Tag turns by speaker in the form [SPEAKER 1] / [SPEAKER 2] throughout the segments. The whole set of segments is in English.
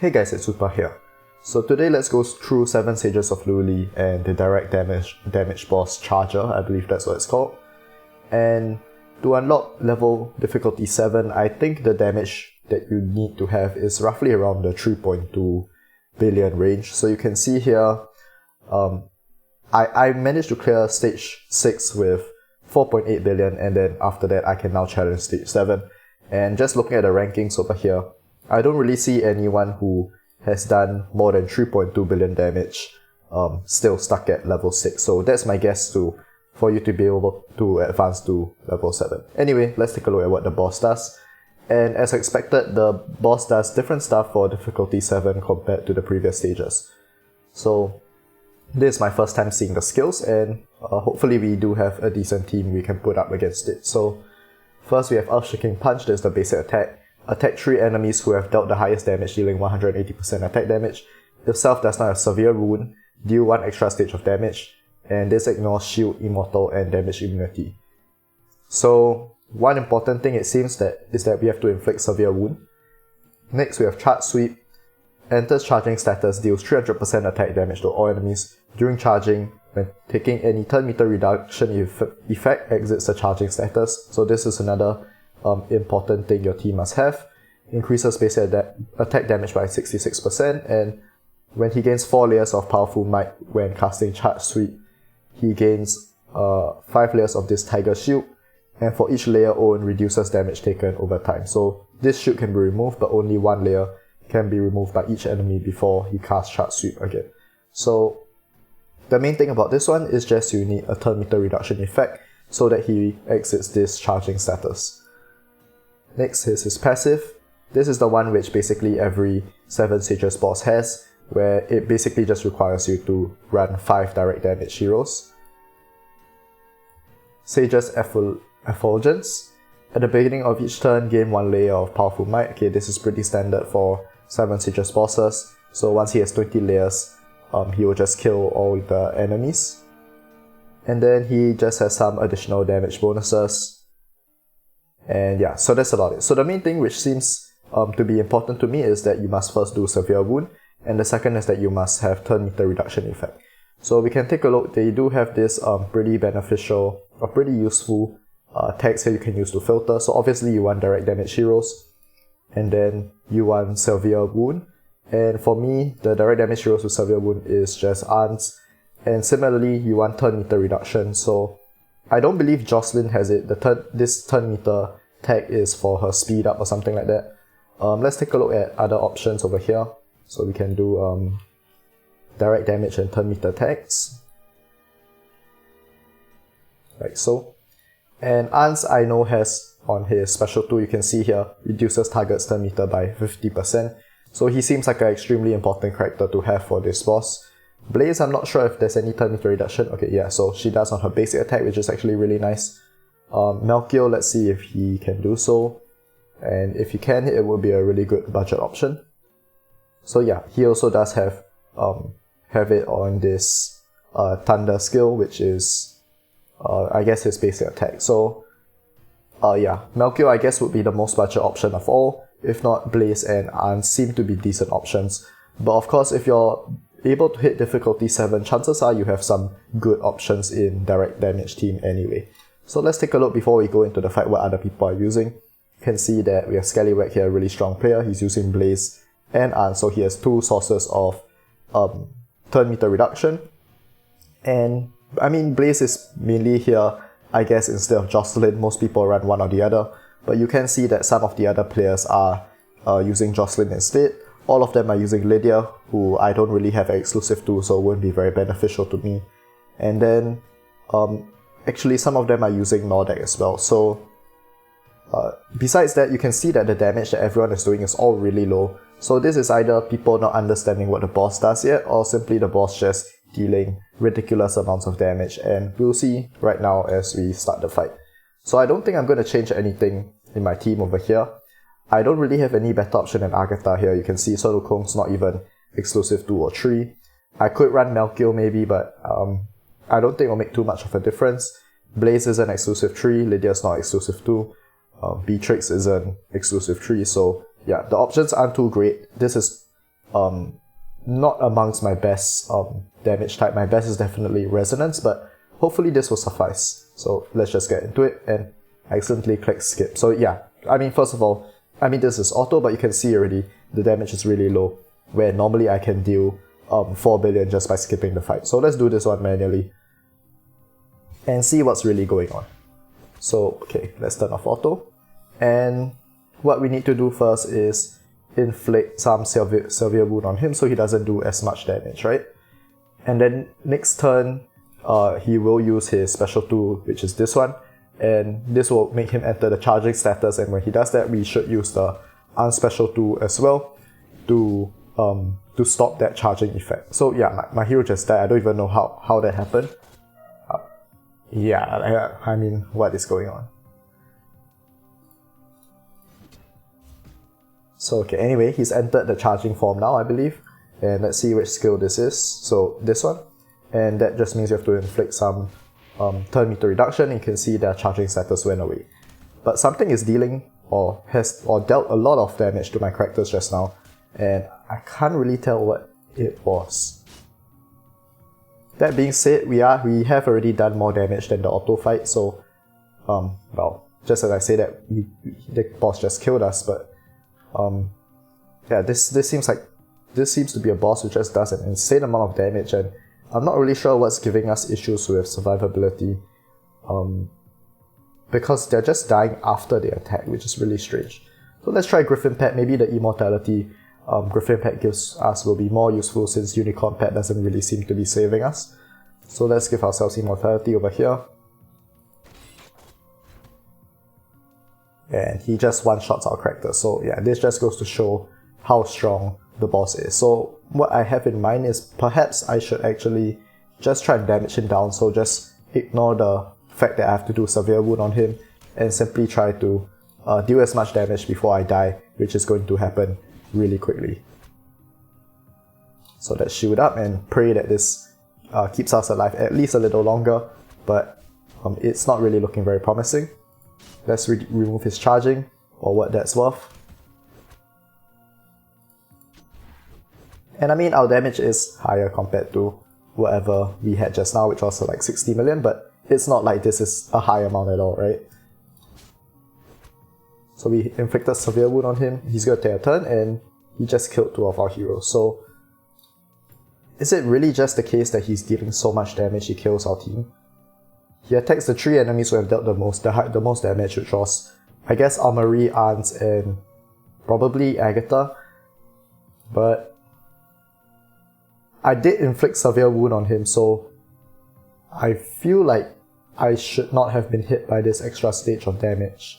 [SPEAKER 1] Hey guys, it's Super here. So today let's go through 7 Sages of Liuli and the direct damage boss Charger, I believe that's what it's called. And to unlock level difficulty 7, I think the damage that you need to have is roughly around the 3.2 billion range. So you can see here, I managed to clear stage 6 with 4.8 billion, and then after that I can now challenge stage 7. And just looking at the rankings over here, I don't really see anyone who has done more than 3.2 billion damage still stuck at level 6. So that's my guess for you to be able to advance to level 7. Anyway, let's take a look at what the boss does. And as expected, the boss does different stuff for difficulty 7 compared to the previous stages. So this is my first time seeing the skills, and hopefully we do have a decent team we can put up against it. So first we have Earth-Shaking Punch, that's the basic attack. Attack 3 enemies who have dealt the highest damage, dealing 180% attack damage. If self does not have severe wound, deal 1 extra stage of damage, and this ignores shield, immortal, and damage immunity. So one important thing it seems is that we have to inflict severe wound. Next we have Charge Sweep. Enters charging status, deals 300% attack damage to all enemies. During charging, when taking any turn meter reduction effect, exits the charging status. So this is another important thing your team must have. Increases basic attack damage by 66%, and when he gains 4 layers of powerful might when casting Charge Sweep, he gains 5 layers of this Tiger Shield, and for each layer owned reduces damage taken over time. So this shield can be removed, but only 1 layer can be removed by each enemy before he casts Charge Sweep again. So the main thing about this one is just you need a turn meter reduction effect so that he exits this charging status. Next is his passive. This is the one which basically every 7 Sages boss has, where it basically just requires you to run 5 direct damage heroes. Sage's Effulgence. At the beginning of each turn, gain 1 layer of powerful might. Okay, this is pretty standard for 7 Sages bosses. So once he has 20 layers, he will just kill all the enemies. And then he just has some additional damage bonuses. And yeah, so that's about it. So the main thing which seems to be important to me is that you must first do severe wound, and the second is that you must have turn meter reduction effect. So we can take a look. They do have this pretty beneficial or pretty useful tags here you can use to filter. So obviously you want direct damage heroes, and then you want severe wound. And for me, the direct damage heroes with severe wound is just Aunts. And similarly, you want turn meter reduction. So I don't believe Jocelyn has it. This turn meter tag is for her speed up or something like that. Let's take a look at other options over here. So we can do direct damage and turn meter tags, like so. And Aunts I know has on his special tool, you can see here, reduces target's turn meter by 50%. So he seems like an extremely important character to have for this boss. Blaze, I'm not sure if there's any turn meter reduction. Okay, yeah, so she does on her basic attack, which is actually really nice. Melchior, let's see if he can do so. And if he can, it will be a really good budget option. So yeah, he also does have it on this Thunder skill, which is, I guess, his basic attack. So yeah, Melchior, I guess, would be the most budget option of all. If not, Blaze and Aunts seem to be decent options. But of course, if you're able to hit difficulty 7, chances are you have some good options in direct damage team anyway. So let's take a look before we go into the fight what other people are using. You can see that we have Scallywag here, a really strong player. He's using Blaze and Aunts, so he has 2 sources of turn meter reduction. And I mean, Blaze is mainly here, I guess, instead of Jocelyn. Most people run one or the other, but you can see that some of the other players are using Jocelyn instead. All of them are using Lydia, who I don't really have an exclusive to, so won't be very beneficial to me. And then, actually some of them are using Nordeck as well. So, besides that, you can see that the damage that everyone is doing is all really low. So this is either people not understanding what the boss does yet, or simply the boss just dealing ridiculous amounts of damage. And we'll see right now as we start the fight. So I don't think I'm going to change anything in my team over here. I don't really have any better option than Agatha here. You can see Sun Wukong's not even exclusive 2 or 3. I could run Melchior maybe, but I don't think it'll make too much of a difference. Blaze isn't exclusive 3, Lydia's not exclusive 2, Beatrix isn't exclusive 3, so yeah, the options aren't too great. This is not amongst my best damage type. My best is definitely Resonance, but hopefully this will suffice. So let's just get into it, and I accidentally click skip. So yeah, I mean, first of all, this is auto, but you can see already the damage is really low, where normally I can deal 4 billion just by skipping the fight. So let's do this one manually and see what's really going on. So okay, let's turn off auto, and what we need to do first is inflict some severe wound on him so he doesn't do as much damage, right? And then next turn, he will use his special tool, which is this one, and this will make him enter the charging status, and when he does that, we should use the unspecial tool as well to stop that charging effect. So yeah, my hero just died. I don't even know how that happened. I mean, what is going on? So okay, anyway, he's entered the charging form now, I believe. And let's see which skill this is. So this one. And that just means you have to inflict some turn meter reduction. You can see their charging status went away. But something is dealing or dealt a lot of damage to my characters just now. And I can't really tell what it was. That being said, we have already done more damage than the auto fight. So, well, just as I say that, the boss just killed us, but yeah, this seems to be a boss who just does an insane amount of damage, and I'm not really sure what's giving us issues with survivability, because they're just dying after they attack, which is really strange. So let's try Griffin Pet. Maybe the immortality Griffin Pet gives us will be more useful, since Unicorn Pet doesn't really seem to be saving us. So let's give ourselves immortality over here. And he just one-shots our character. So yeah, this just goes to show how strong the boss is. So what I have in mind is perhaps I should actually just try and damage him down. So just ignore the fact that I have to do severe wound on him and simply try to deal as much damage before I die, which is going to happen really quickly. So let's shield up and pray that this keeps us alive at least a little longer, but it's not really looking very promising. Let's remove his charging, or what that's worth. And I mean, our damage is higher compared to whatever we had just now, which was like 60 million, but it's not like this is a high amount at all, right? So we inflicted severe wound on him, he's going to take a turn, and he just killed 2 of our heroes. So is it really just the case that he's dealing so much damage he kills our team? He attacks the 3 enemies who have dealt the most damage, which was, I guess, Armory, Ans, and probably Agatha. But I did inflict severe wound on him, so I feel like I should not have been hit by this extra stage of damage.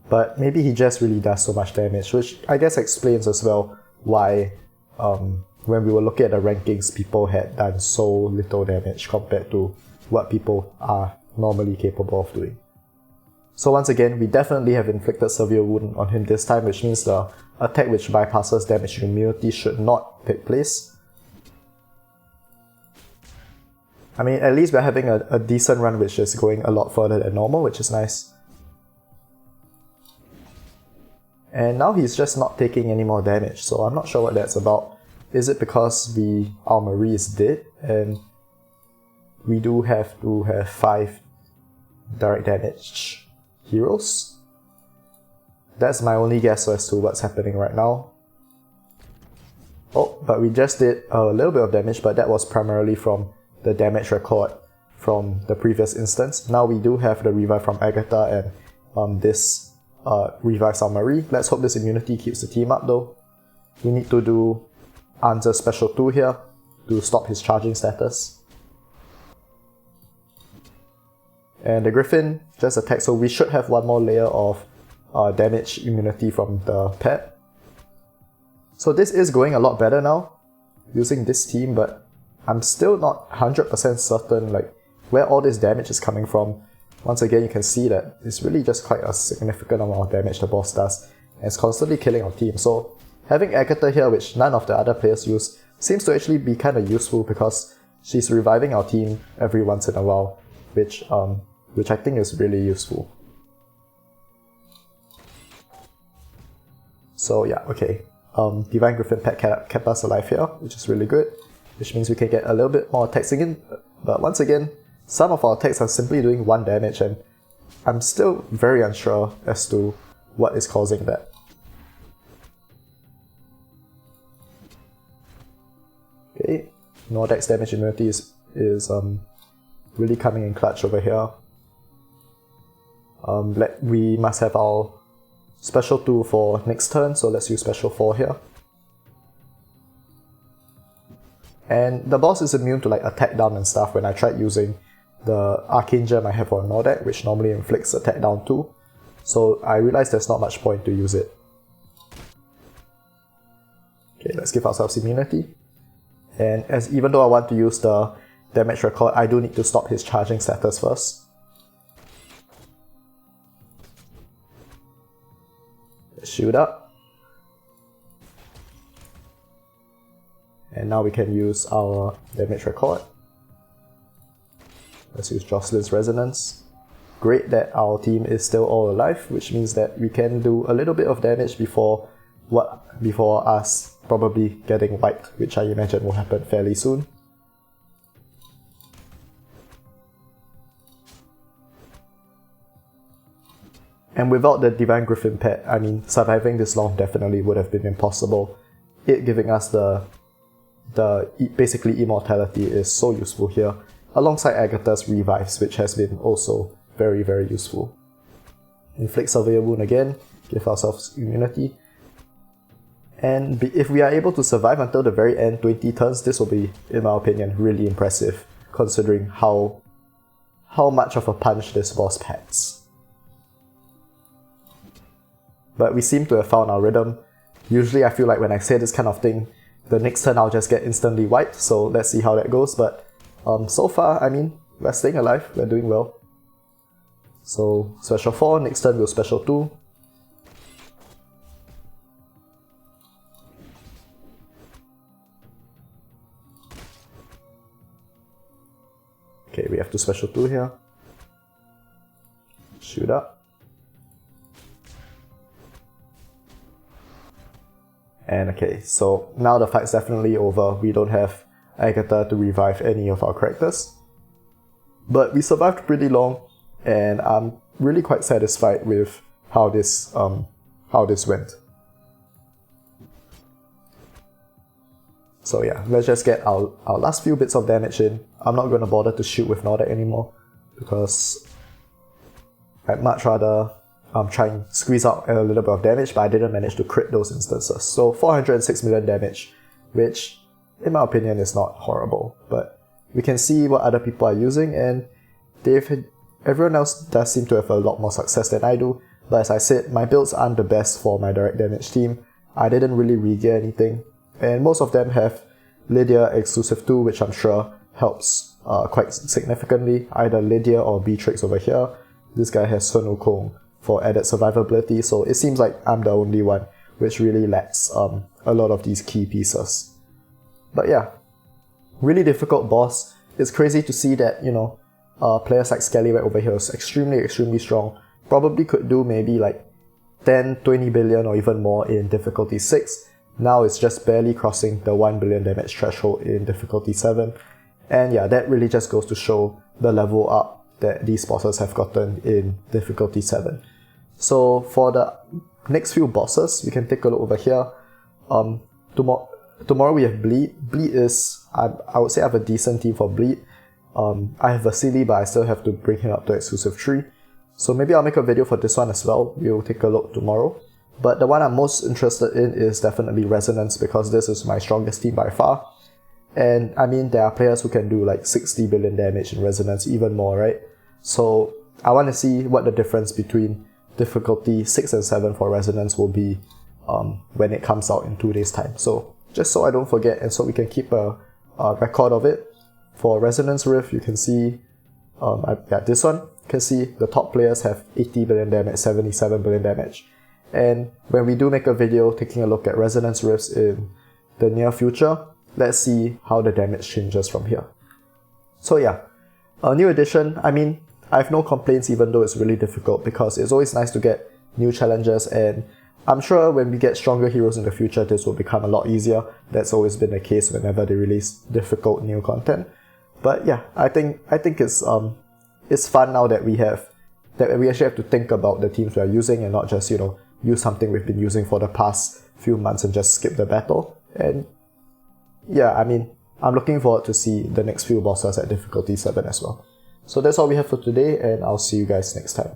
[SPEAKER 1] But maybe he just really does so much damage, which I guess explains as well why when we were looking at the rankings, people had done so little damage compared to what people are normally capable of doing. So once again, we definitely have inflicted severe wound on him this time, which means the attack which bypasses damage immunity should not take place. I mean, at least we're having a decent run which is going a lot further than normal, which is nice. And now he's just not taking any more damage, so I'm not sure what that's about. Is it because our Marie is dead, and we do have to have 5 direct damage heroes? That's my only guess as to what's happening right now. Oh, but we just did a little bit of damage, but that was primarily from the damage record from the previous instance. Now we do have the revive from Agatha, and this revives our Marie. Let's hope this immunity keeps the team up though. We need to do Anza's special 2 here to stop his charging status. And the Griffin just attacks, so we should have one more layer of damage immunity from the pet. So this is going a lot better now, using this team, but I'm still not 100% certain like where all this damage is coming from. Once again, you can see that it's really just quite a significant amount of damage the boss does, and it's constantly killing our team. So having Agatha here, which none of the other players use, seems to actually be kind of useful because she's reviving our team every once in a while, which I think is really useful. So yeah, okay. Divine Griffin Pet kept us alive here, which is really good, which means we can get a little bit more attacks in. But once again, some of our attacks are simply doing 1 damage, and I'm still very unsure as to what is causing that. Okay, Nordex damage immunity is really coming in clutch over here. We must have our special 2 for next turn, so let's use special 4 here. And the boss is immune to like attack down and stuff when I tried using the arcane gem I have on Nordex, which normally inflicts attack down too. So I realized there's not much point to use it. Okay, let's give ourselves immunity. And even though I want to use the damage record, I do need to stop his charging status first. Let's shield up. And now we can use our damage record. Let's use Jocelyn's Resonance. Great that our team is still all alive, which means that we can do a little bit of damage before us probably getting wiped, which I imagine will happen fairly soon. And without the Divine Griffin Pet, I mean, surviving this long definitely would have been impossible. It giving us the basically immortality is so useful here, alongside Agatha's revives, which has been also very, very useful. Inflict Severe Wound again, give ourselves immunity. And if we are able to survive until the very end, 20 turns, this will be, in my opinion, really impressive, considering how much of a punch this boss packs. But we seem to have found our rhythm. Usually I feel like when I say this kind of thing, the next turn I'll just get instantly wiped, so let's see how that goes. But so far, I mean, we're staying alive, we're doing well. So special 4, next turn we'll special 2. Okay, we have to special 2 here. Shoot up. And okay, so now the fight's definitely over. We don't have Agatha to revive any of our characters. But we survived pretty long, and I'm really quite satisfied with how this went. So yeah, let's just get our last few bits of damage in. I'm not going to bother to shoot with Nordex anymore, because I'd much rather try and squeeze out a little bit of damage, but I didn't manage to crit those instances. So 406 million damage, which in my opinion is not horrible, but we can see what other people are using, and everyone else does seem to have a lot more success than I do. But as I said, my builds aren't the best for my direct damage team. I didn't really regear anything, and most of them have Lydia exclusive 2, which I'm sure helps quite significantly. Either Lydia or Beatrix over here. This guy has Sun Wukong for added survivability, so it seems like I'm the only one which really lacks a lot of these key pieces. But yeah, really difficult boss. It's crazy to see that, you know, players like Scallywag over here is extremely strong. Probably could do maybe like 10, 20 billion or even more in difficulty 6. Now it's just barely crossing the 1 billion damage threshold in difficulty 7. And yeah, that really just goes to show the level up that these bosses have gotten in difficulty 7. So for the next few bosses, we can take a look over here. Tomorrow we have Bleed. Bleed is, I would say I have a decent team for Bleed. I have Vasily, but I still have to bring him up to exclusive 3. So maybe I'll make a video for this one as well. We'll take a look tomorrow. But the one I'm most interested in is definitely Resonance, because this is my strongest team by far. And I mean, there are players who can do like 60 billion damage in Resonance, even more, right? So I want to see what the difference between difficulty 6 and 7 for Resonance will be when it comes out in 2 days time. So just so I don't forget, and so we can keep a record of it. For Resonance Rift, you can see, this one, you can see the top players have 80 billion damage, 77 billion damage. And when we do make a video taking a look at Resonance Rifts in the near future, let's see how the damage changes from here. So yeah, a new edition, I mean, I have no complaints even though it's really difficult, because it's always nice to get new challenges, and I'm sure when we get stronger heroes in the future, this will become a lot easier. That's always been the case whenever they release difficult new content. But yeah, I think it's fun now that we actually have to think about the teams we are using and not just, use something we've been using for the past few months and just skip the battle. And yeah, I mean, I'm looking forward to see the next few bosses at difficulty 7 as well. So that's all we have for today, and I'll see you guys next time.